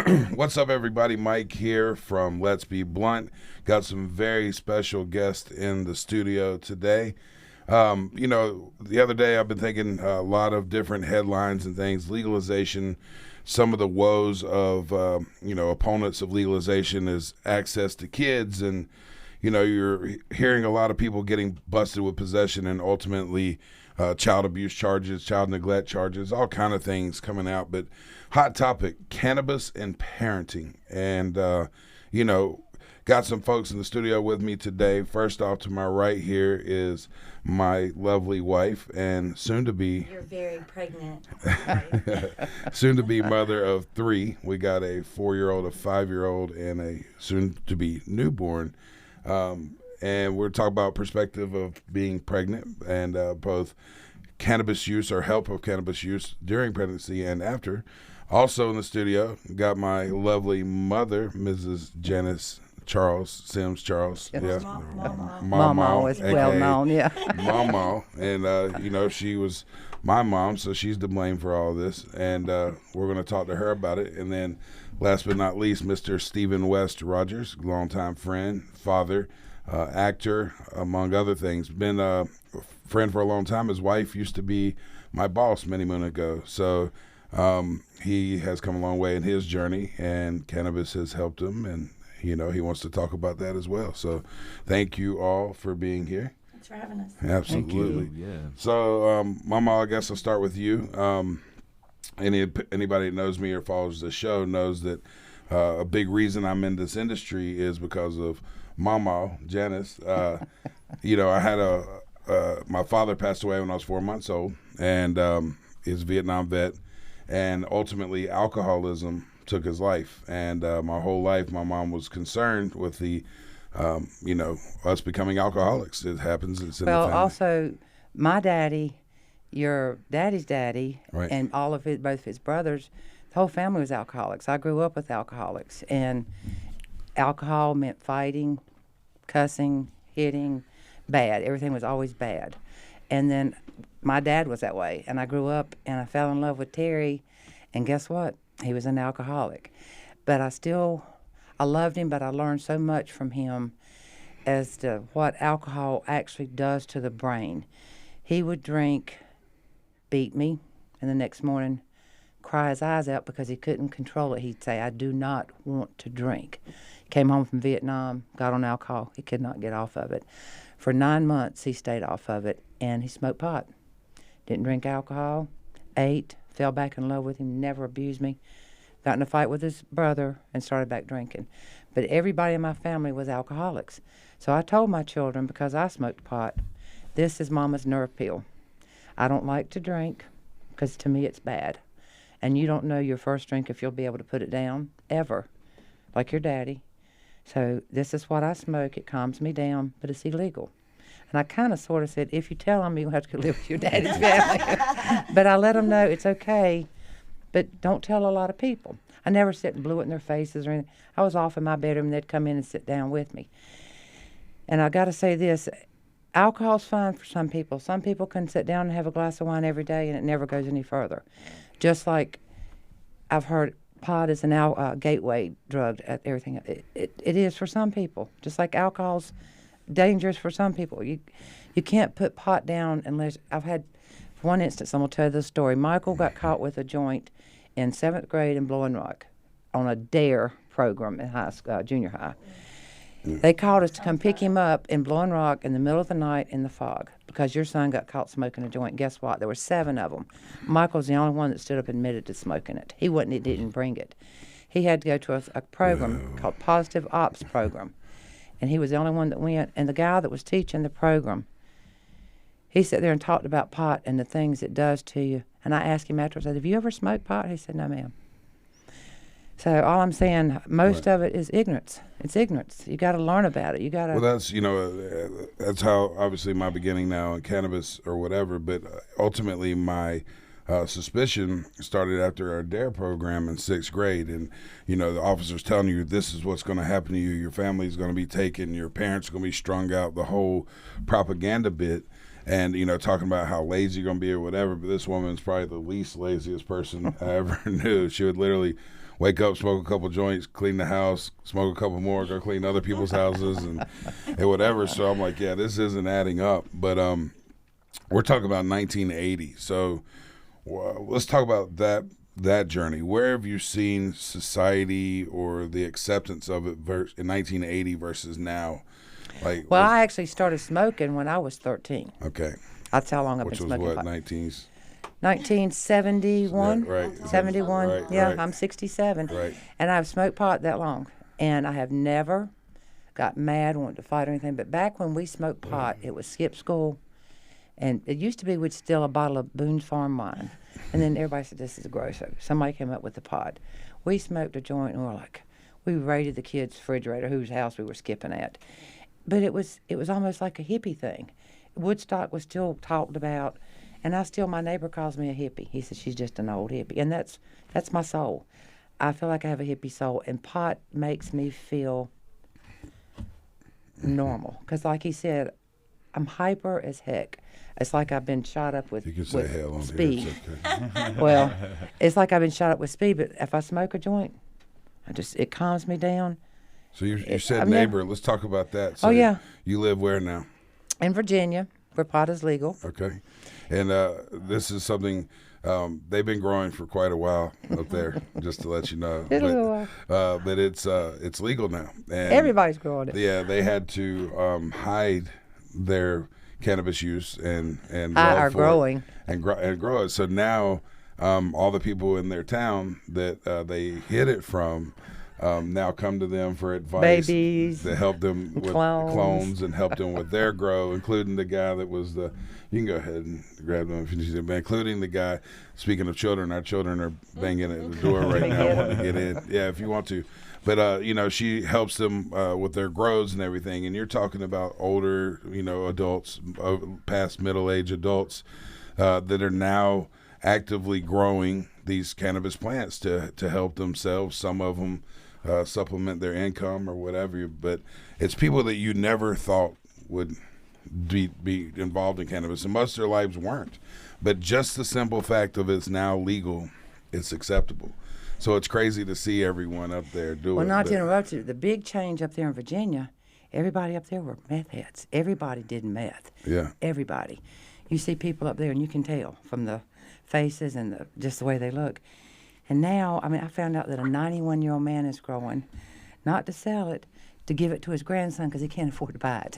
What's up, everybody? Mike here from Let's Be Blunt. Got some very special guests in the studio today. The other day I've been thinking a lot of different headlines and things. Legalization, some of the woes of, opponents of legalization is access to kids. And, you're hearing a lot of people getting busted with possession and ultimately child abuse charges, child neglect charges, all kind of things coming out. But hot topic, cannabis and parenting. And, got some folks in the studio with me today. First off, to my right here is my lovely wife and soon-to-be... You're very pregnant. soon-to-be mother of three. We got a 4-year-old, a 5-year-old, and a soon-to-be newborn. And we're talking about perspective of being pregnant and both cannabis use or help of cannabis use during pregnancy and after. Also in the studio, got my lovely mother, Mrs. Janice Sims Charles. Yes. Yeah. Mama is well known, yeah. Mama. And, she was my mom, so she's to blame for all this. And we're going to talk to her about it. And then last but not least, Mr. Stephen West Rogers, longtime friend, father, actor, among other things. Been a friend for a long time. His wife used to be my boss many moons ago. So he has come a long way in his journey, and cannabis has helped him. And he wants to talk about that as well. So thank you all for being here. Thanks for having us. Absolutely. Thank you. Yeah. So, Mama, I guess I'll start with you. Anybody that knows me or follows the show knows that a big reason I'm in this industry is because of Mama, Janice. I had my father passed away when I was 4 months old, and he's a Vietnam vet, and ultimately alcoholism took his life. And my whole life, my mom was concerned with the, us becoming alcoholics. It happens. It's in the family. Well, also, my daddy, your daddy's daddy, Right. and both his brothers, the whole family was alcoholics. I grew up with alcoholics, and alcohol meant fighting, cussing, hitting, bad. Everything was always bad. And then my dad was that way, and I grew up and I fell in love with Terry, and guess what? He was an alcoholic. But I loved him, but I learned so much from him as to what alcohol actually does to the brain. He would drink, beat me, and the next morning cry his eyes out because he couldn't control it. He'd say, "I do not want to drink." Came home from Vietnam, got on alcohol. He could not get off of it. For 9 months, he stayed off of it, and he smoked pot. Didn't drink alcohol, ate, fell back in love with him, never abused me. Got in a fight with his brother and started back drinking. But everybody in my family was alcoholics. So I told my children, because I smoked pot, this is Mama's nerve pill. I don't like to drink because to me it's bad. And you don't know your first drink if you'll be able to put it down, ever, like your daddy. So this is what I smoke. It calms me down, but it's illegal. And I kind of sort of said, if you tell them, you'll have to go live with your daddy's family. But I let them know it's okay, but don't tell a lot of people. I never sit and blew it in their faces or anything. I was off in my bedroom, and they'd come in and sit down with me. And I got to say this, alcohol's fine for some people. Some people can sit down and have a glass of wine every day, and it never goes any further. Just like I've heard pot is an gateway drug at everything. It is for some people, just like alcohol's dangerous for some people. You can't put pot down unless I've had, for one instance, I'm going to tell you this story. Michael got caught with a joint in 7th grade in Blowing Rock on a DARE program in junior high. They called us to come pick him up in Blowing Rock in the middle of the night in the fog because your son got caught smoking a joint. Guess what? There were 7 of them. Michael's the only one that stood up and admitted to smoking it. He didn't bring it. He had to go to a program called Positive Ops Program. And he was the only one that went. And the guy that was teaching the program, he sat there and talked about pot and the things it does to you. And I asked him afterwards, I said, "Have you ever smoked pot?" He said, "No, ma'am." So all I'm saying, most of it is ignorance. It's ignorance. You got to learn about it. You got to. Well, that's how obviously my beginning now in cannabis or whatever. But ultimately, my suspicion started after our DARE program in 6th grade, and the officers telling you this is what's going to happen to you. Your family's going to be taken. Your parents are going to be strung out. The whole propaganda bit. And, talking about how lazy you're going to be or whatever, but this woman's probably the least laziest person I ever knew. She would literally wake up, smoke a couple joints, clean the house, smoke a couple more, go clean other people's houses and whatever. So I'm like, yeah, this isn't adding up. But we're talking about 1980. So let's talk about that journey. Where have you seen society or the acceptance of it in 1980 versus now? Like, Well, I actually started smoking when I was 13. okay, That's how long I've which been was smoking what, pot. 19s? 1971. Yeah, right. 71. Right, Yeah, right. I'm 67. Right. And I've smoked pot that long. And I have never got mad, wanted to fight or anything. But back when we smoked pot, it was skip school. And it used to be we'd steal a bottle of Boone's Farm wine. And then everybody said, this is gross. So somebody came up with the pot. We smoked a joint and we raided the kids' refrigerator, whose house we were skipping at. But it was almost like a hippie thing. Woodstock was still talked about, and my neighbor calls me a hippie. He says she's just an old hippie, and that's my soul. I feel like I have a hippie soul, and pot makes me feel normal. Because like he said, I'm hyper as heck. It's like I've been shot up with, You can say with hell on speed. here. It's okay. Well, it's like I've been shot up with speed, but if I smoke a joint, it calms me down. So you said I've never- neighbor. Let's talk about that. So Oh, yeah. You live where now? In Virginia, where pot is legal. Okay. And this is something they've been growing for quite a while up there, just to let you know. But it's legal now. And Everybody's growing it. yeah, they had to hide their cannabis use and Are love for growing. it and grow it. So now all the people in their town that they hid it from now come to them for advice, Babies, to help them with clones. and help them with their grow, including the guy that was the. You can go ahead and grab them if you need to, but including the guy. Speaking of children, our children are banging at the door right now, wanting to get in. Yeah, if you want to. But she helps them with their grows and everything. And you're talking about older, adults, past middle-age adults that are now actively growing these cannabis plants to help themselves. Some of them supplement their income or whatever. But it's people that you never thought would be involved in cannabis, and most of their lives weren't. But just the simple fact of it's now legal, it's acceptable. So it's crazy to see everyone up there do it. Well, not to interrupt you, the big change up there in Virginia, everybody up there were meth heads. Everybody did meth. Yeah. Everybody. You see people up there, and you can tell from the faces and just the way they look. And now, I found out that a 91-year-old man is growing, not to sell it, to give it to his grandson because he can't afford to buy it.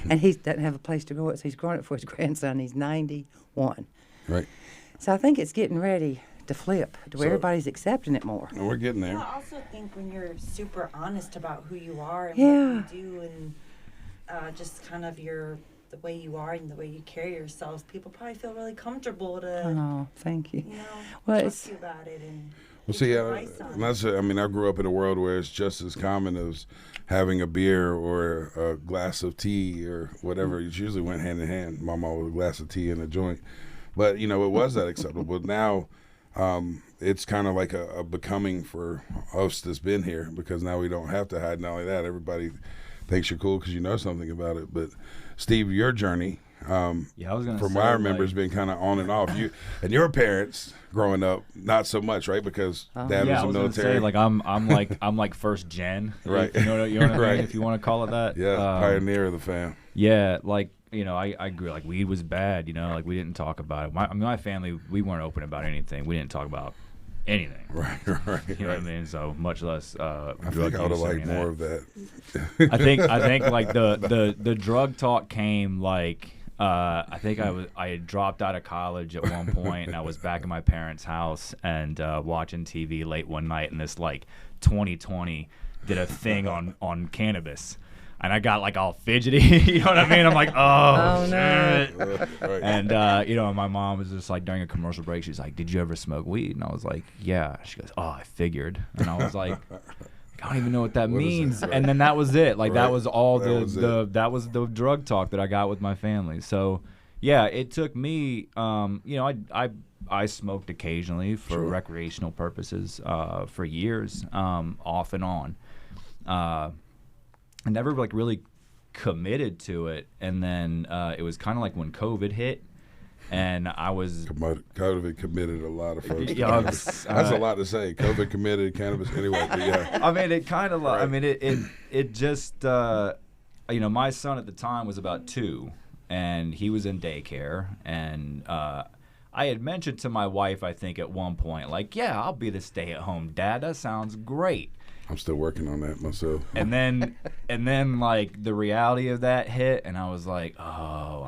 And he doesn't have a place to grow it, so he's growing it for his grandson. He's 91. Right. So I think it's getting ready to flip to where everybody's accepting it more. And we're getting there. I also think when you're super honest about who you are and Yeah. what you do and just kind of the way you are and the way you carry yourselves, people probably feel really comfortable to, Oh, thank you. talk it's- to you about it. And Well, see, advice on and I grew up in a world where it's just as common as having a beer or a glass of tea or whatever. It usually went hand in hand. Mama with a glass of tea and a joint. But, it was that acceptable. Now it's kind of like a becoming for us that's been here, because now we don't have to hide. Not only that, everybody thinks you're cool because you know something about it. But, Steve, your journey, I was gonna from say, what I remember, has been kind of on and off. You and your parents growing up, not so much, right? Because dad was I in was the gonna military. say, like I'm like first gen, Right. You know what I mean? Right. If you want to call it that. Yeah, pioneer of the fam. Yeah, like I grew like weed was bad. Like we didn't talk about it. My family, we weren't open about anything. We didn't talk about anything. Right. You know what I mean? So much less I drug think I would have use or liked any more of of that. that. I think like the drug talk came like I think I had dropped out of college at one point and I was back in my parents' house and watching TV late one night, and this like 2020 did a thing on cannabis. And I got like all fidgety, you know what I mean? I'm like, oh shit. Right. And my mom was just like, during a commercial break, she's like, "Did you ever smoke weed?" And I was like, "Yeah." She goes, "Oh, I figured." And I was like, I don't even know what that What is means. that? And then that was it. Like Right. that was all That was the drug talk that I got with my family. So yeah, it took me. I smoked occasionally for recreational purposes for years, off and on. I never like really committed to it, and then it was kind of like when COVID hit, And I was COVID committed a lot of folks. Yeah, That's a lot to say. COVID committed cannabis. Anyway, but yeah. I mean, it kind of. Right. I mean, it just. My son at the time was about 2, and he was in daycare, and I had mentioned to my wife, I think at one point, like, yeah, I'll be the stay-at-home dad. That sounds great. I'm still working on that myself. And then like the reality of that hit, and I was like, oh,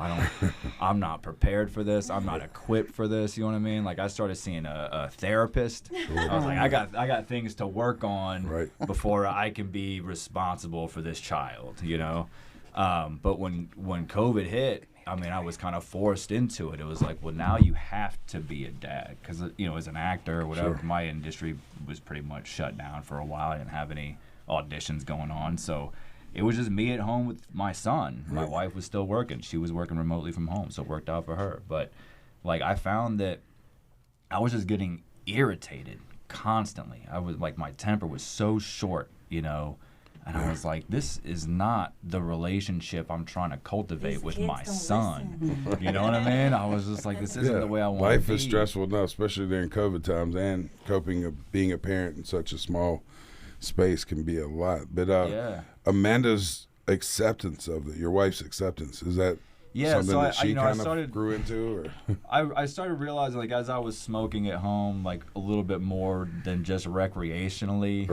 I'm not prepared for this. I'm not equipped for this. You know what I mean? Like I started seeing a therapist. I was like, I got things to work on before I can be responsible for this child. You know, but when COVID hit, I mean, I was kind of forced into it. It was like, well, now you have to be a dad because, as an actor or whatever, my industry was pretty much shut down for a while. I didn't have any auditions going on. So it was just me at home with my son. My wife was still working. She was working remotely from home, so it worked out for her. But, like, I found that I was just getting irritated constantly. I was, like, my temper was so short, And I was like, this is not the relationship I'm trying to cultivate These with kids my don't son. listen. You know what I mean? I was just like, this isn't the way I want to be. Life is stressful enough, especially during COVID times, and being a parent in such a small space can be a lot. But Amanda's acceptance of it, your wife's acceptance, is that something that she kind of grew into? Or? I started realizing, like, as I was smoking at home, like, a little bit more than just recreationally,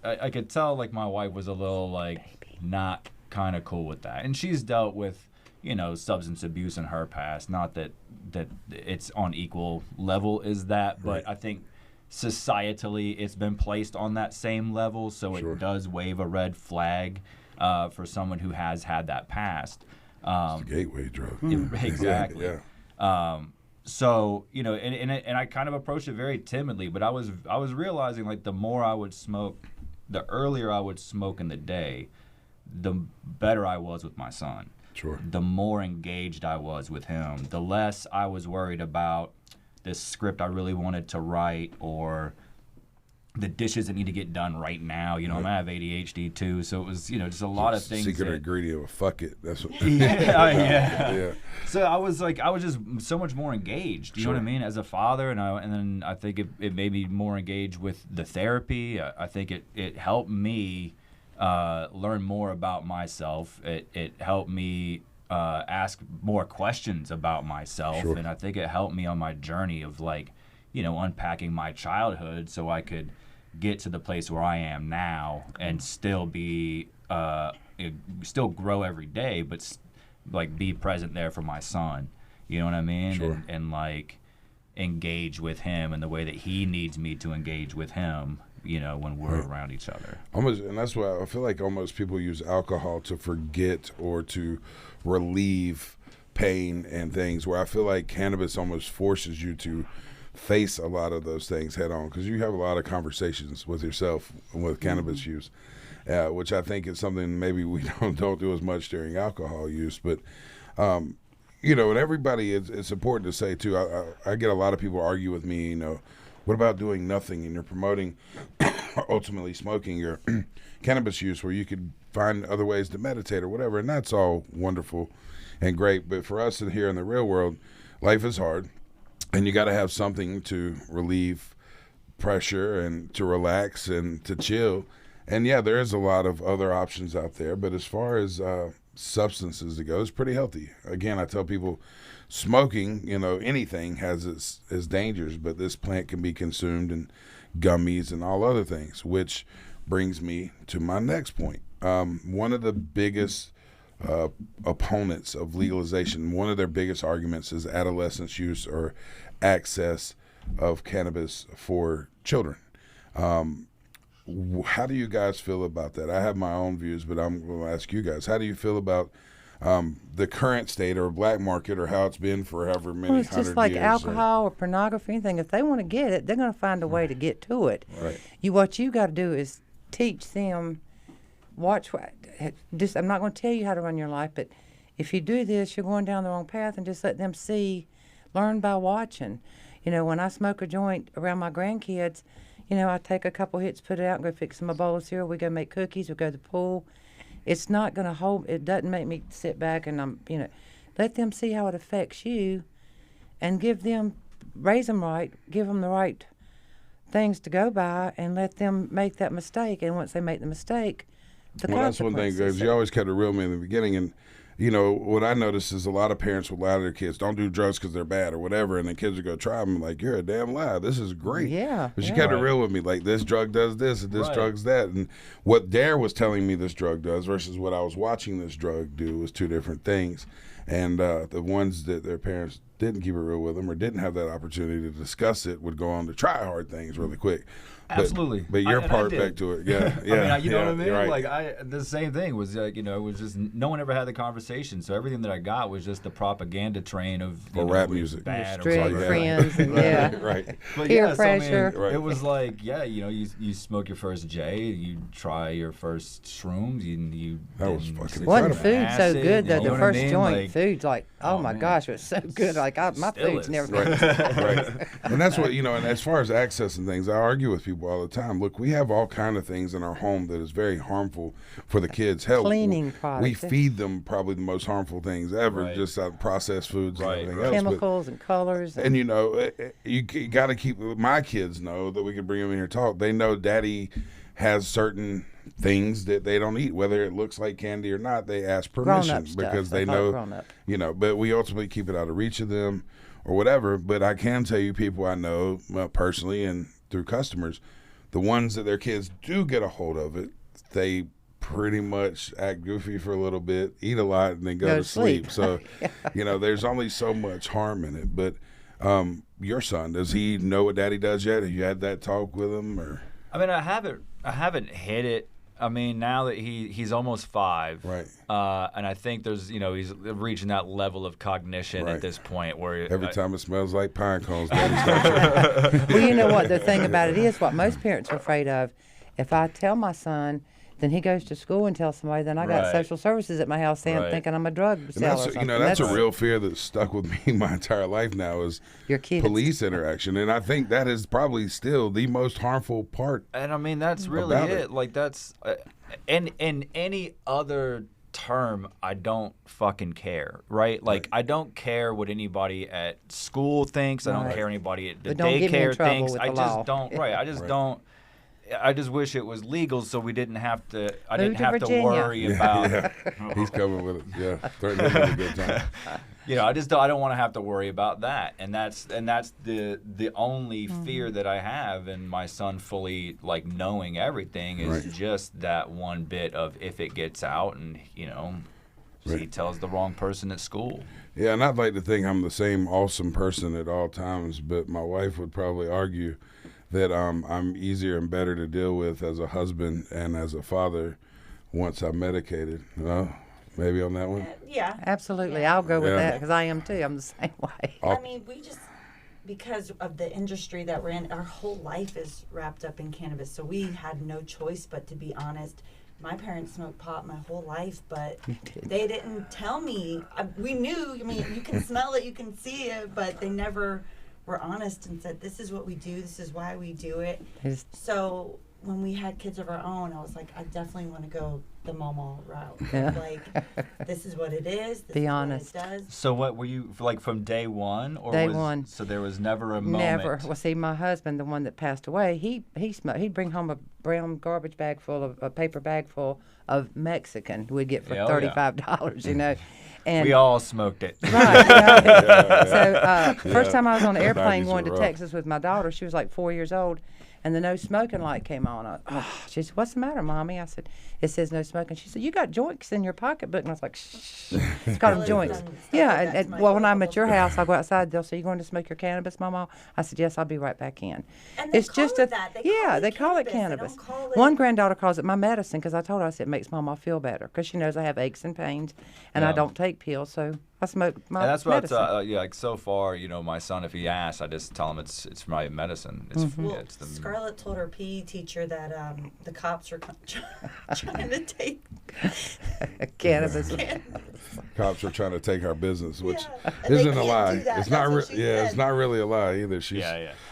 I could tell, like, my wife was a little, like, not kind of cool with that. And she's dealt with, substance abuse in her past. Not that it's on equal level as that, but I think societally it's been placed on that same level, so it does wave a red flag for someone who has had that past. It's a gateway drug. Exactly. Yeah. So, and I kind of approached it very timidly, but I was realizing, like, the more I would smoke, the earlier I would smoke in the day, the better I was with my son. Sure. The more engaged I was with him, the less I was worried about this script I really wanted to write or the dishes that need to get done right now. I have ADHD too, so it was, just a lot of things. Secret ingredient of fuck it. That's what. Yeah. So I was just so much more engaged. You know what I mean, as a father, and then I think it made me more engaged with the therapy. I think it helped me learn more about myself. It helped me ask more questions about myself, and I think it helped me on my journey of, like, unpacking my childhood so I could get to the place where I am now and still be still grow every day, but like be present there for my son. You know what I mean? Sure. And like engage with him in the way that he needs me to engage with him, when we're around each other. Almost, and that's why I feel like almost people use alcohol to forget or to relieve pain and things, where I feel like cannabis almost forces you to face a lot of those things head on, because you have a lot of conversations with yourself with cannabis use, which I think is something maybe we don't do as much during alcohol use. But and everybody, it's important to say too, I get a lot of people argue with me, what about doing nothing, and you're promoting ultimately smoking your cannabis use, where you could find other ways to meditate or whatever, and that's all wonderful and great. But for us here in the real world, life is hard. And you got to have something to relieve pressure and to relax and to chill. And yeah, there is a lot of other options out there. But as far as substances to go, it's pretty healthy. Again, I tell people smoking, anything has its dangers, but this plant can be consumed in gummies and all other things, which brings me to my next point. One of the biggest opponents of legalization, one of their biggest arguments is adolescents' use or access of cannabis for children. How do you guys feel about that? I have my own views, but I'm going to ask you guys. How do you feel about the current state or black market, or how it's been for however many Well, it's just like years, alcohol or pornography, anything. If they want to get it, they're going to find a way to get to it. Right. What you got to do is teach them. I'm not going to tell you how to run your life, but if you do this, you're going down the wrong path, and just let them learn by watching. When I smoke a joint around my grandkids, I take a couple hits, put it out, and go fix them a bowl of cereal. We go make cookies. We go to the pool. It's not going to hold. It doesn't make me sit back and let them see how it affects you, and raise them right, give them the right things to go by, and let them make that mistake. And once they make the mistake, the Well, that's one thing, consequences. because you always kept it real with me in the beginning. And, you know, what I noticed is a lot of parents will lie to their kids, don't do drugs because they're bad or whatever, and the kids will go try them. Like, you're a damn lie. This is great. Yeah. But you yeah. kept it real with me. Like, this drug does this and this drug's that. And what Dare was telling me this drug does versus what I was watching this drug do was two different things. And the ones that their parents didn't keep it real with them or didn't have that opportunity to discuss it would go on to try hard things really quick. Absolutely. But your part back to it, yeah. I mean, you know what I mean? Right. Like, the same thing was, like, you know, it was just, no one ever had the conversation. So everything that I got was just the propaganda train of rap music. Bad Strict or whatever. friends, and yeah. Right. But Peer yeah, pressure. So, I mean, it was like, yeah, you know, you smoke your first J, you try your first shrooms, you That was then fucking Wasn't incredible. food so acid, good though? you know The what I first mean? joint, Like, food's like, oh my man. gosh, it was so good. Like my Still food's is. never. Right. And that's what, you know, and as far as access and things, I argue with people all the time. Look, we have all kind of things in our home that is very harmful for the kids. Hell, Cleaning we products. feed them probably the most harmful things ever, Right. just processed foods Right, and everything right. else. But- Chemicals and colors. and you know, you got to keep my kids know that we can bring them in here and talk. They know Daddy has certain things that they don't eat, whether it looks like candy or not. They ask permission Grown-up stuff. because they I thought know, grown-up. you know. But we ultimately keep it out of reach of them or whatever. But I can tell you, people I know personally and through customers, the ones that their kids do get a hold of it, they pretty much act goofy for a little bit, eat a lot, and then go to sleep. So, you know, there's only so much harm in it. But your son, does he know what Daddy does yet? Have you had that talk with him, or? I mean, I haven't hit it. I mean, now that he's almost 5, Right. And I think there's, you know, he's reaching that level of cognition Right. at this point where Every time it smells like pine cones, Daddy starts it. Well, you know what the thing about it is, what most parents are afraid of. If I tell my son, then he goes to school and tells somebody, then I got Right. social services at my house saying, Right. thinking I'm a drug And seller or that's, something. you know, that's a real fear that's stuck with me my entire life now is Your kids. police interaction. And I think that is probably still the most harmful part. And I mean, that's really About it. it. Like, that's in any other term, I don't fucking care, right? Like, I don't care what anybody at school thinks. I don't Right. care anybody at the But don't get me in daycare trouble thinks. with I the just law. don't. Right. I just Right. don't. I just wish it was legal so we didn't have to. I Move didn't to have Virginia. to worry about. Yeah. He's coming with it. Yeah. Threatening to have a good time. You know, I don't want to have to worry about that, and that's the only fear that I have in my son fully like knowing everything is Right. just that one bit of if it gets out and he Right. tells the wrong person at school. Yeah, and I'd like to think I'm the same awesome person at all times, but my wife would probably argue that I'm easier and better to deal with as a husband and as a father once I'm medicated. Maybe on that one? Yeah. Absolutely. I'll go with Yeah. that because I am too. I'm the same way. I mean, we just, because of the industry that we're in, our whole life is wrapped up in cannabis. So we had no choice but to be honest. My parents smoked pot my whole life, but they didn't tell me. We knew, I mean, you can smell it, you can see it, but they never were honest and said, this is what we do, this is why we do it. So when we had kids of our own, I was like, I definitely want to go the mama route. Yeah. Like, this is what it is. This Be is honest. What it does. So what were you like from day one? Or Day one. So there was never a moment. Never. Well, see, my husband, the one that passed away, he smoked. He'd bring home a brown garbage bag full of a paper bag full of Mexican. We'd get for Yeah, oh, yeah. $35, you know. And We all smoked it. Right. So first time I was on an The airplane 90s going were to rough. Texas with my daughter, she was like 4 years old, and the no smoking light came on. She said, "What's the matter, Mommy?" I said, "It says no smoking." She said, "You got joints in your pocketbook," and I was like, "Shh." It's called them joints. Done stuff Yeah. like that to And my well, when daughter I'm at your before. house, I'll go outside. They'll say, "You going to smoke your cannabis, Mama?" I said, "Yes, I'll be right back in." And they It's call just it a that. They yeah. call it They call it cannabis. They cannabis. don't call it- One granddaughter calls it my medicine because I told her, I said, it makes Mama feel better because she knows I have aches and pains and I Yeah. don't take pills, so I smoke my And that's what medicine. yeah, like so far, my son, if he asks, I just tell him it's my medicine. It's, Mm-hmm. Well, it's the Scarlett told her PE teacher that the cops are trying to take Cannabis. cops are trying to take our business, which Yeah. And they isn't a can't lie. do that. It's not. That's what she It's said. not really a lie either. She's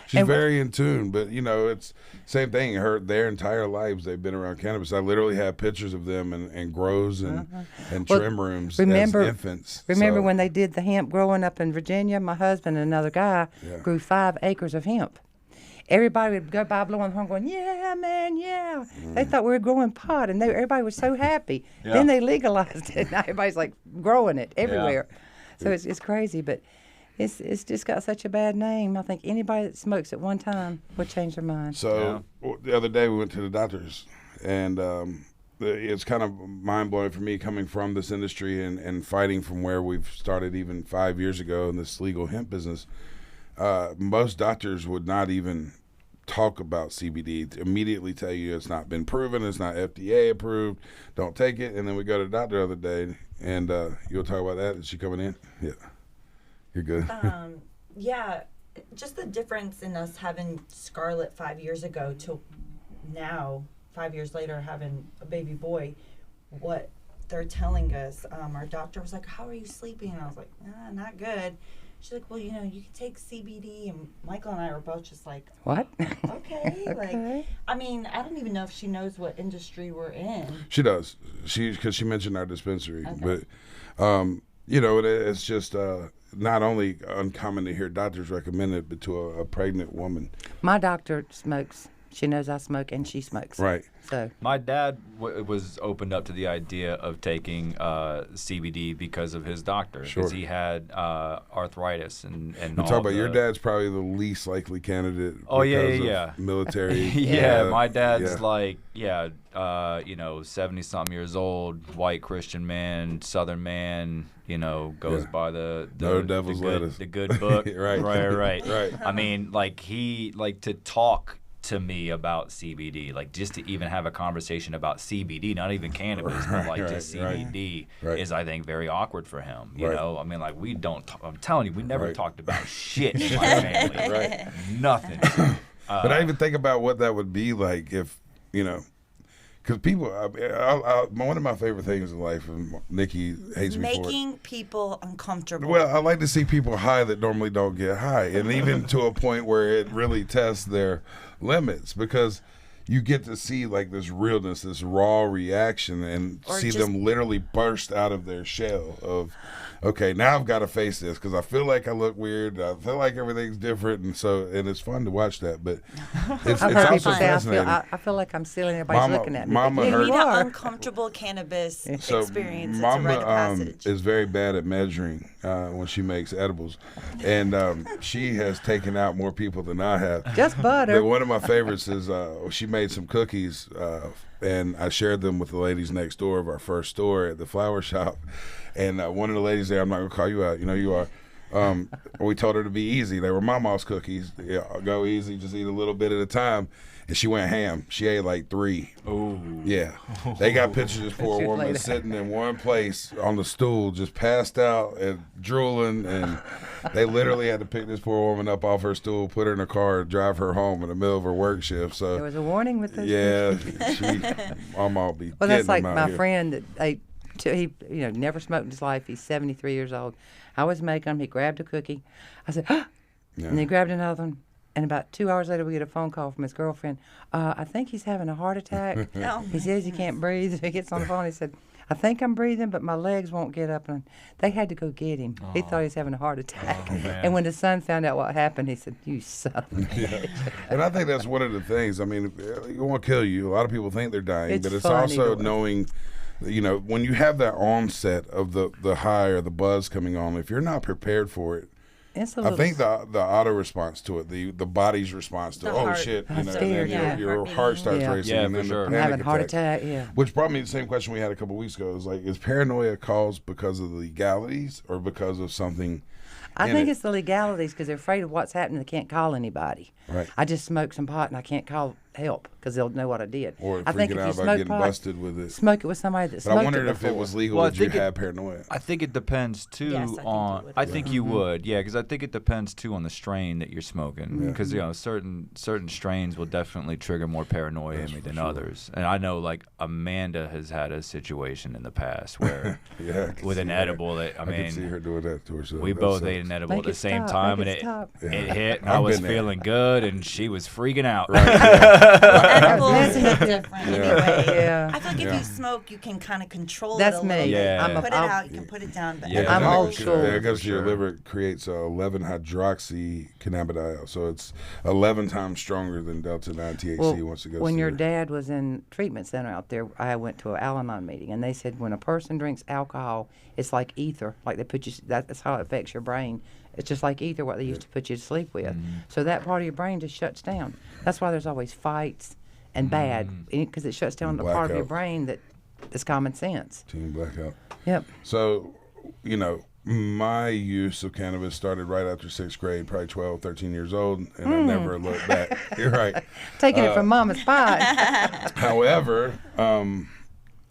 she's And- very in tune, but it's same thing. Their entire lives they've been around cannabis. I literally have pictures of them and grows and Well, trim rooms remember- as infants. Remember So, when they did the hemp growing up in Virginia? My husband and another guy Yeah. grew 5 acres of hemp. Everybody would go by blowing the horn going, yeah, man, yeah. They thought we were growing pot, and everybody was so happy. Yeah. Then they legalized it. Now everybody's like growing it everywhere. So it's crazy, but it's just got such a bad name. I think anybody that smokes at one time would change their mind. So the other day we went to the doctors, and it's kind of mind blowing for me coming from this industry and fighting from where we've started even 5 years ago in this legal hemp business. Most doctors would not even talk about CBD, to immediately tell you it's not been proven, it's not FDA approved, don't take it. And then we go to the doctor the other day, and you'll talk about that. Is she coming in? Yeah. You're good. Yeah, just the difference in us having Scarlett 5 years ago to now, 5 years later, having a baby boy. What they're telling us, our doctor was like, "How are you sleeping?" And I was like, "Not good." She's like, "Well, you can take CBD," and Michael and I were both just like, What? "Okay." Okay. Like, I mean, I don't even know if she knows what industry we're in. She does. Because she mentioned our dispensary. Okay. But, it's just not only uncommon to hear doctors recommend it, but to a pregnant woman. My doctor smokes. She knows I smoke, and she smokes. Right. So My dad was opened up to the idea of taking CBD because of his doctor, Sure. because he had arthritis and You all talk about your the- dad's probably the least likely candidate. Oh, yeah, because yeah, of yeah. military. Yeah, my dad's yeah. like 70-something years old, white Christian man, Southern man. Goes Yeah. by the No devil's lettuce. the good book. Right. right. Right. I mean, to talk to me about CBD, just to even have a conversation about CBD, not even cannabis, but just CBD Right. is, I think, very awkward for him. You Right. know, I mean, we don't. I'm telling you, we never Right. talked about shit in my family. Right. Nothing. But I even think about what that would be like if, because people, one of my favorite things in life, and Nikki hates me for it. Making people uncomfortable. Well, I like to see people high that normally don't get high, and even to a point where it really tests their limits, because you get to see this realness, this raw reaction, and Or see just- them literally burst out of their shell of, okay, now I've got to face this because I feel like I look weird, I feel like everything's different, and it's fun to watch that, but it's I've heard also people say fascinating. I feel like I'm silly. Everybody's looking at me. Mama Yeah, you heard- need you an are. uncomfortable cannabis So experience. It's a Mama rite of passage. is very bad at measuring when she makes edibles, and she has taken out more people than I have. Just butter. But one of my favorites is she made some cookies, and I shared them with the ladies next door of our first store at the flower shop. And one of the ladies there, I'm not going to call you out, you are. We told her to be easy. They were Mama's cookies. Yeah, go easy, just eat a little bit at a time. And she went ham. She ate like 3. Oh. Yeah. They got pictures of this poor She's woman laid out. sitting in one place on the stool, just passed out and drooling. And they literally had to pick this poor woman up off her stool, put her in a car, and drive her home in the middle of her work shift. There So, was a warning with those. yeah, Mama will be Well, that's getting like them out my here. friend that he never smoked in his life. He's 73 years old. I was making him. He grabbed a cookie. I said, Yeah. and he grabbed another one. And about 2 hours later, we get a phone call from his girlfriend. I think he's having a heart attack. Oh, He says he can't breathe. He gets on the phone. He said, I think I'm breathing, but my legs won't get up. And they had to go get him. He thought he was having a heart attack. man. And when the son found out what happened, he said, "You son of a bitch." And I think that's one of the things. I mean, it won't kill you. A lot of people think they're dying, It's but it's funny also to- knowing, when you have that onset of the high or the buzz coming on, if you're not prepared for it, It's a I little think the auto response to it, the body's response to, The oh heart. shit, I'm then scared, yeah. your Heart heart starts beating. racing, Yeah, and for then sure. the I'm panic having a heart attack. attack. Yeah. Which brought me to the same question we had a couple weeks ago. It was like, is paranoia caused because of the legalities or because of something? I in think it? it's the legalities because they're afraid of what's happening. They can't call anybody. Right. I just smoked some pot and I can't call help because they'll know what I did. Or I think freaking if out you about smoke getting pot, busted with it. smoke it with somebody that But smoked I wondered it if before. it was legal Well, I that you think it- had paranoia. I think it depends too Yes, I think it on. would. I think you Mm-hmm. would, yeah, because I think it depends too on the strain that you're smoking. Because certain strains will definitely trigger more paranoia in me than others. And I know like Amanda has had a situation in the past where Yeah, I can with see an that. edible that I can see mean. her doing that to herself. We That both sucks. ate an edible Make at the it same stop, time, make and it stop. it hit. And I've I was been there. feeling good, and she was freaking out. Edibles That's are different Yeah. anyway. Yeah. I feel like if Yeah. you smoke, you can kind of control That's it a little me. bit. Yeah. You can put it I'm out, you can put it down. But Yeah. I'm I old think- school. I guess For your sure. liver creates 11 hydroxy cannabidiol, so it's 11 times stronger than delta 9 THC once it goes. when to your dad was in treatment center out there, I went to an Al-Anon meeting, and they said when a person drinks alcohol, it's like ether. Like they put you, that's how it affects your brain. It's just like ether, what they used to put you to sleep with. So that part of your brain just shuts down. That's why there's always fights and bad, because it shuts down the part of your Blackout. brain that is common sense. Team blackout. Yep. So, my use of cannabis started right after 6th grade, probably 12, 13 years old, and I never looked back. You're right. Taking it from mama's pie. However,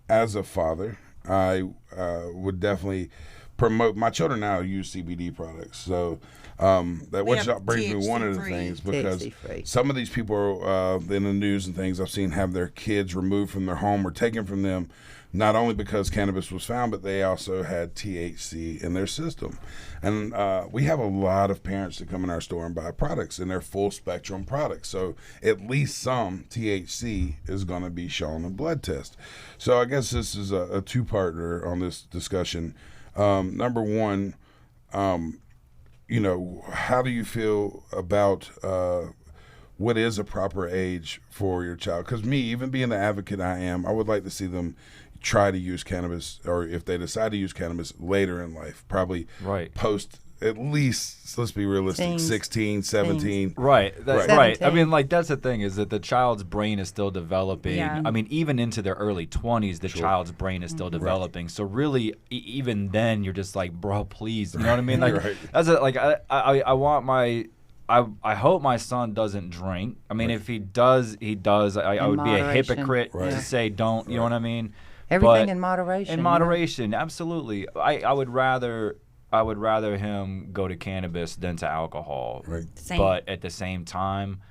as a father, I would definitely promote. My children now use CBD products, so that which have brings me one of the THC-free. things because THC-free. some of these people in the news and things I've seen have their kids removed from their home or taken from them. Not only because cannabis was found, but they also had THC in their system. And we have a lot of parents that come in our store and buy products, and they're full spectrum products. So at least some THC is going to be shown in blood test. So I guess this is a two-parter on this discussion. Number one, how do you feel about what is a proper age for your child? Because me, even being the advocate I am, I would like to see them try to use cannabis, or if they decide to use cannabis later in life, probably Right. post at least, let's be realistic, Teens. 16, 17. Right, Right. right. I 17. mean, like that's the thing is that the child's brain is still developing. Yeah. I mean, even into their early 20s, the child's brain is still developing. So really, even then, you're just like, bro, please, you know what I mean? Like, Right. that's like I want my. I hope my son doesn't drink. I mean, if he does, he does. I In would be a moderation. hypocrite Right. to say don't. You know what I mean? Everything But- in moderation. In you know? moderation, absolutely. I would rather him go to cannabis than to alcohol. Right. Same. But at the same time,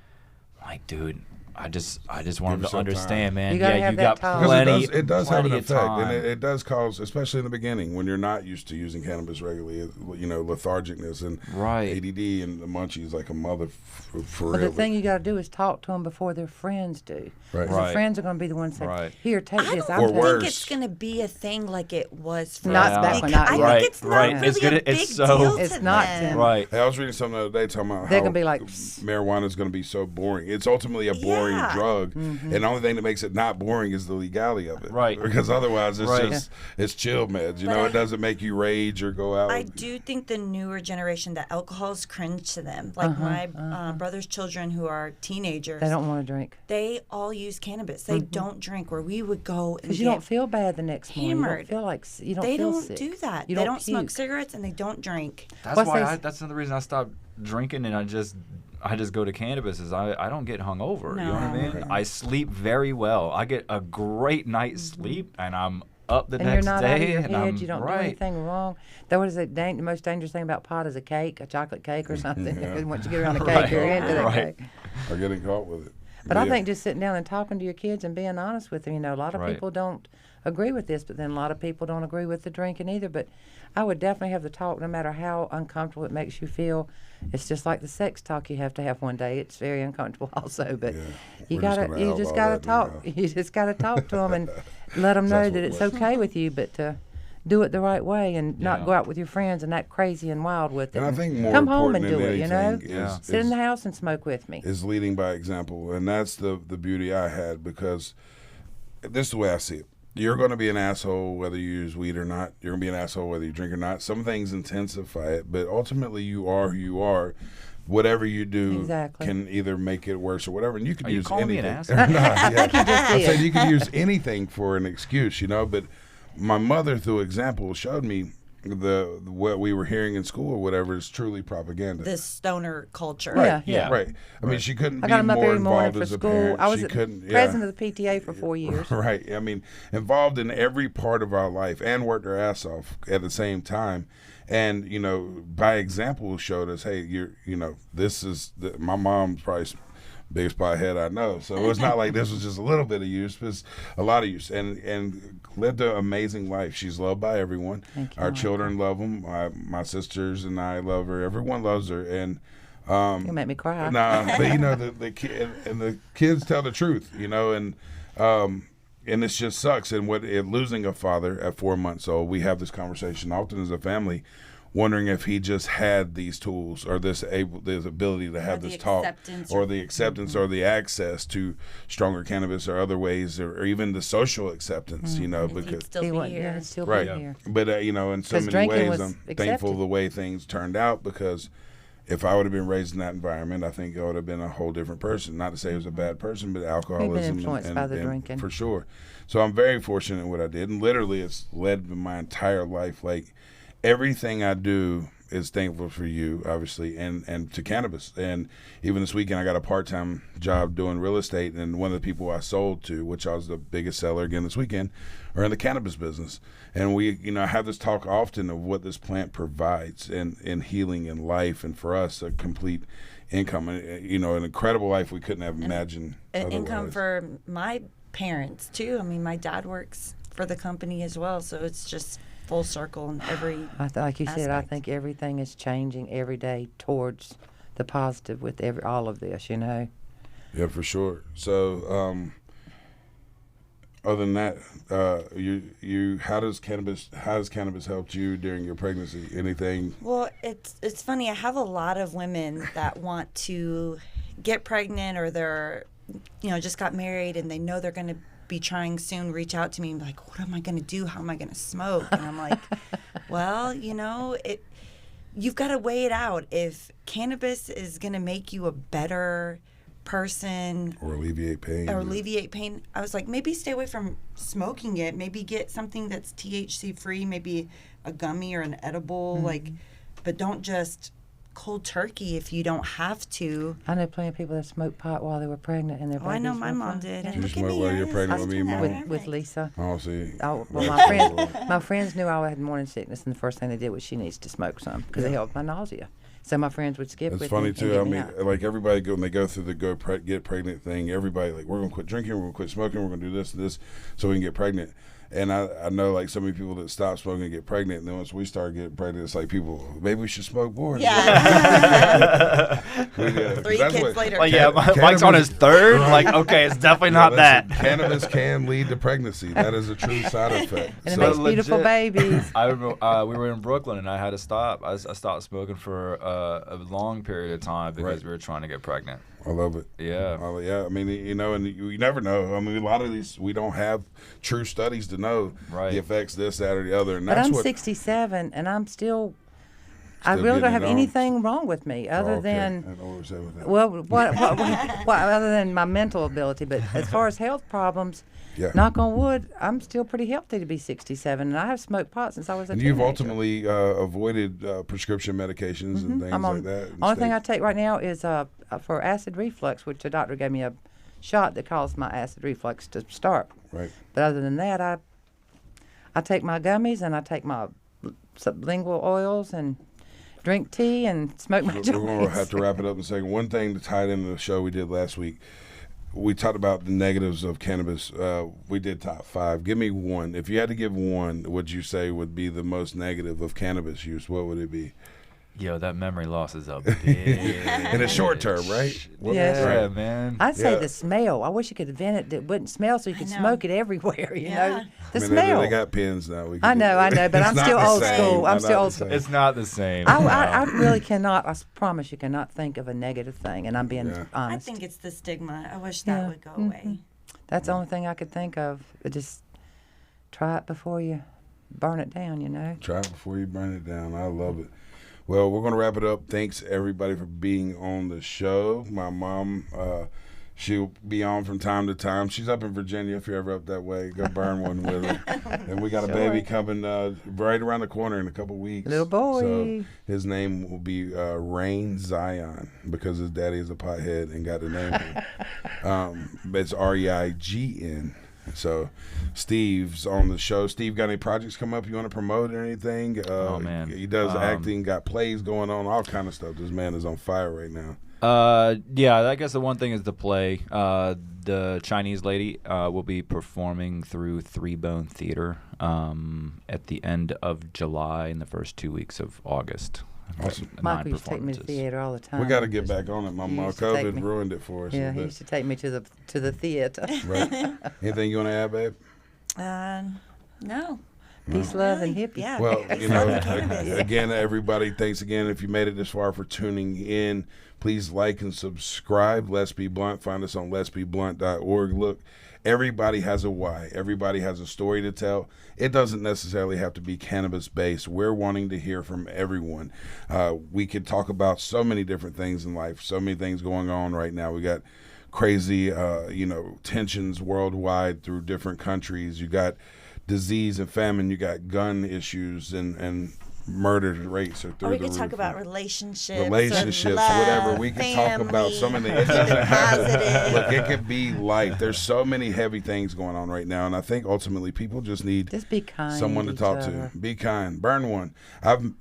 like, dude, I just want him to yourself understand, time. man. You gotta Yeah, have you that got time. plenty. Because it does have an plenty of effect, time. and it does cause, especially in the beginning, when you're not used to using cannabis regularly, lethargicness and Right. ADD and the munchies like a mother for But real. the thing you got to do is talk to them before their friends do. Right. 'Cause Right. their friends are going to be the ones saying, Right. "Here, take I this." don't I'll Or take worse. think it's going to be a thing like it was for Not us. back when because I I was. Right, think it's not right. really It's gonna- a big it's so- deal It's to not them. to- Right. Hey, I was reading something the other day talking about They're how gonna be like, marijuana is going to be so boring. It's ultimately a boring Yeah. drug, Mm-hmm. and the only thing that makes it not boring is the legality of it. Right. Because otherwise, it's Right. just it's chill meds. You But know, it doesn't make you rage or go out. I do think the newer generation that alcohol is cringe to them. Like my brother's children who are teenagers, They don't want to drink they all use cannabis. They don't drink. Where we would go and because you get don't feel bad the next morning. You hammered. don't feel like you don't they feel don't sick. do that. You They don't smoke puke. cigarettes and they don't drink. That's What's why. they- That's another reason I stopped drinking, and I just go to cannabis. Is I don't get hungover. You know what I No. mean? I sleep very well. I get a great night's sleep, and I'm up the And next you're not day. out of your and I'm head. You don't do right. anything wrong. That was the most dangerous thing about pot is a cake, a chocolate cake or something. Because once you get around the cake, Right. you're into that Right. cake. Or getting caught with it. But I Yeah. think just sitting down and talking to your kids and being honest with them, a lot of Right. people don't agree with this, but then a lot of people don't agree with the drinking either. But I would definitely have the talk no matter how uncomfortable it makes you feel. It's just like the sex talk you have to have one day. It's very uncomfortable also, but Yeah. you We're just gotta gonna you outlaw just gotta that now. talk. You just gotta talk to them and let them know That's that what it's it was. okay with you, but to do it the right way and not Yeah. go out with your friends and act crazy and wild with it. And I think more come home and important do than it. You know, anything Yeah. sit in the house and smoke with me. is leading by example, and that's the beauty I had, because this is the way I see it. You're going to be an asshole whether you use weed or not. You're going to be an asshole whether you drink or not. Some things intensify it, but ultimately you are who you are. Whatever you do Exactly. can either make it worse or whatever. And you could Are you use calling me an anything. asshole? No, yeah. I did. said you could use anything for an excuse, But my mother, through example, showed me what we were hearing in school or whatever is truly propaganda. This stoner culture. Yeah. Yeah. Right. I mean, she couldn't I be got him up more every morning involved for as a school. parent. I was She couldn't. president of the PTA for 4 years. Right. I mean, involved in every part of our life and worked her ass off at the same time. And, you know, by example showed us, hey, this is, my mom's probably biggest pothead I know. So it's not like this was just a little bit of use, but it's a lot of use. And lived an amazing life. She's loved by everyone. Thank you, Our Michael. children love them. My sisters and I love her. Everyone loves her. And You make me cry. nah, but you know the kid and the kids tell the truth, you know, and it just sucks. And losing a father at 4 months old, we have this conversation often as a family, wondering if he just had these tools or this ability to have the this talk, acceptance or the acceptance or the access to stronger cannabis or other ways, or even the social acceptance, you know, If he'd because still He be wouldn't here. still right. be here. But you know, in so 'Cause many drinking ways, was I'm thankful accepted. the way things turned out, because if I would have been raised in that environment, I think I would have been a whole different person. Not to say he was a bad person, but alcoholism influenced by the drinking. for sure. So I'm very fortunate in what I did, and literally it's led my entire life. Like everything I do is thankful for you, obviously, and to cannabis. And even this weekend, I got a part-time job doing real estate, and one of the people I sold to, which I was the biggest seller again this weekend, are in the cannabis business. And we, you know, have this talk often of what this plant provides in healing and life, and for us, a complete income, and, you know, an incredible life we couldn't have imagined. An income otherwise. for my parents too. I mean, my dad works for the company as well, so it's just full circle in every Like you said, I aspect. think everything is changing every day towards the positive with all of this, you know. Yeah, for sure. So, other than that, how has cannabis helped you during your pregnancy? Anything? Well, it's funny. I have a lot of women that want to get pregnant, or they're, just got married and they know they're going to be trying soon, reach out to me and be like, what am I going to do? How am I going to smoke? And I'm like, well, you've got to weigh it out. If cannabis is going to make you a better person Or alleviate pain. I was like, maybe stay away from smoking it. Maybe get something that's THC free, maybe a gummy or an edible, but don't just cold turkey if you don't have to. I know plenty of people that smoked pot while they were pregnant, and their Oh, I know babies my were mom fine. did. Yeah. And You look at smoke me, while you're yes, pregnant I with was me, doing Mom? that. With Lisa. Oh, see. Oh, well, my friends knew I had morning sickness, and the first thing they did was she needs to smoke some because it helped my nausea. So my friends would skip It's with funny me too. I and get me mean, out. like everybody when they go through the get pregnant thing, everybody like, we're gonna quit drinking, we're gonna quit smoking, we're gonna do this and this so we can get pregnant. And I know like so many people that stop smoking and get pregnant, and then once we start getting pregnant, it's like people, maybe we should smoke more. Yeah. Yeah, 3 that's kids what- later. Like, yeah, Cannabis- Mike's on his third. Like, okay, it's definitely not Yeah, that. listen, Cannabis can lead to pregnancy. That is a true side effect. And it So- makes legit. beautiful babies. I remember, we were in Brooklyn and I had to stop. I stopped smoking for a long period of time because Right. we were trying to get pregnant. I love it. Yeah. Yeah. I mean, and you never know. I mean, a lot of these we don't have true studies to know Right. the effects this, that, or the other. And But that's I'm what 67, and I Still really getting don't have it on. anything wrong with me Oh, other okay. I than, don't know what to say with that. well, what other than my mental ability. But as far as health problems, Yeah. knock on wood, I'm still pretty healthy to be 67, and I have smoked pot since I was a And teenager. you've ultimately avoided prescription medications and things I'm on, like that. only thing I take right now is for acid reflux, which the doctor gave me a shot that caused my acid reflux to start. Right. But other than that, I take my gummies and I take my sublingual oils and drink tea and smoke my We're joints. going to have to wrap it up in a second. One thing to tie it into the show we did last week, we talked about the negatives of cannabis. We did top 5. Give me one. If you had to give one, would you say would be the most negative of cannabis use? What would it be? Yo, that memory loss is a bitch. In the short term, right? What- Yes. Yeah, right. man. I'd say Yeah. the smell. I wish you could invent it that wouldn't smell so you could know. smoke it everywhere, you Yeah. know? The I mean, smell. They got pens now. We can I do know, that. but It's I'm not still the old same. school. I'm Not still the old same. school. It's not the same. I really cannot, promise you cannot think of a negative thing, and I'm being Yeah. I honest. think it's the stigma. I wish that Yeah. would go away. That's the only thing I could think of. But just try it before you burn it down, you know? Try it before you burn it down. I love it. Well, we're going to wrap it up. Thanks, everybody, for being on the show. My mom She'll be on from time to time. She's up in Virginia. If you're ever up that way, go burn one with her. And we got a baby coming right around the corner in a couple weeks. Little boy. So his name will be Rain Zion because his daddy is a pothead and got the name. It's Reign. So Steve's on the show. Steve, got any projects come up you want to promote or anything? Oh, man. He does acting, got plays going on, all kind of stuff. This man is on fire right now. Yeah, I guess the one thing is the play. The Chinese lady will be performing through Three Bone Theater at the end of July and the first 2 weeks of August. Awesome. Michael used to take me to the theater all the time. We got to get back on it. My used to take COVID me. ruined it for us. Yeah, a he bit. used to take me to the theater. Right. Anything you want to add, babe? No. Peace, love, and Really? hippie. Yeah. Well, Peace, you love, know, and cannabis. again, everybody, thanks again. If you made it this far for tuning in, please like and subscribe. Let's Be Blunt. Find us on letsbeblunt.org. Look, everybody has a why. Everybody has a story to tell. It doesn't necessarily have to be cannabis-based. We're wanting to hear from everyone. We could talk about so many different things in life, so many things going on right now. We got crazy, tensions worldwide through different countries. You got disease and famine, you got gun issues and murder rates are through Or we the could talk roof. about relationships, Whatever. We could talk about so many. It keep it doesn't have to. positive. Look, it could be life. There's so many heavy things going on right now, and I think ultimately people just need Just be kind. someone to each talk other. to. Be kind. Burn one.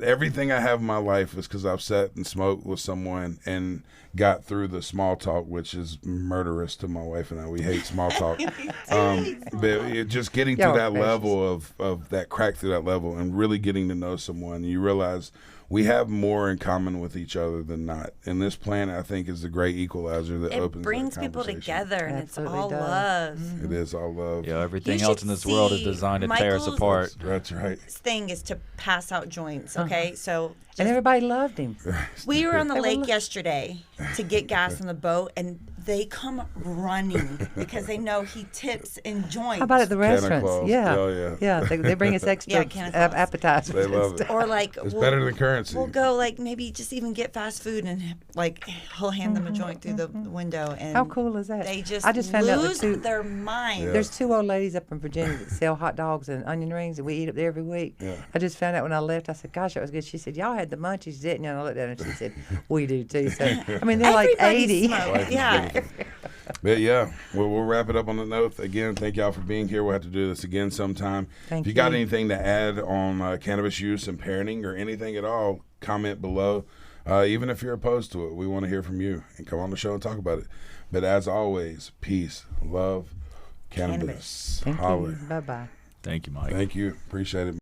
Everything I have in my life is because I've sat and smoked with someone and got through the small talk, which is murderous to my wife and I. We hate small talk. Just getting to Y'all are that precious. level of that crack through that level and really getting to know someone, you realize we have more in common with each other than not. And this plan, I think, is the great equalizer that It opens brings that people conversation. together, and Absolutely it's all does. love. It is all love. Yeah, everything You else should in this world is see designed to tear us Michael's- apart. That's right. Thing is to pass out joints. Okay, so And everybody loved him. we were on the They were lake look- yesterday to get gas on the boat, and they come running because they know he tips in joints. How about at the Santa restaurants? Claus. Yeah. Oh, yeah. Yeah, they bring us extra Yeah, Santa Claus. appetizers. They and love it. stuff. Or like It's better than currency. We'll go like maybe just even get fast food and like he'll hand them a joint through the window and How cool is that? they just I just found out lose the two. their mind. There's two old ladies up in Virginia that sell hot dogs and onion rings, and we eat up there every week. Yeah. I just found out when I left. I said, "Gosh, that was good." She said, "Y'all had the munchies, didn't you?" And I looked at her and she said, "We do too." So I mean, they're like Everybody 80. smokes. Life is Yeah. beautiful. But yeah, we'll wrap it up on the note. Again, thank y'all for being here. We'll have to do this again sometime. Thank if you got you. anything to add on cannabis use and parenting or anything at all, comment below. Even if you're opposed to it, we want to hear from you and come on the show and talk about it. But as always, peace, love, cannabis. Thank Holler. you. Bye bye. Thank you, Mike. Thank you. Appreciate it.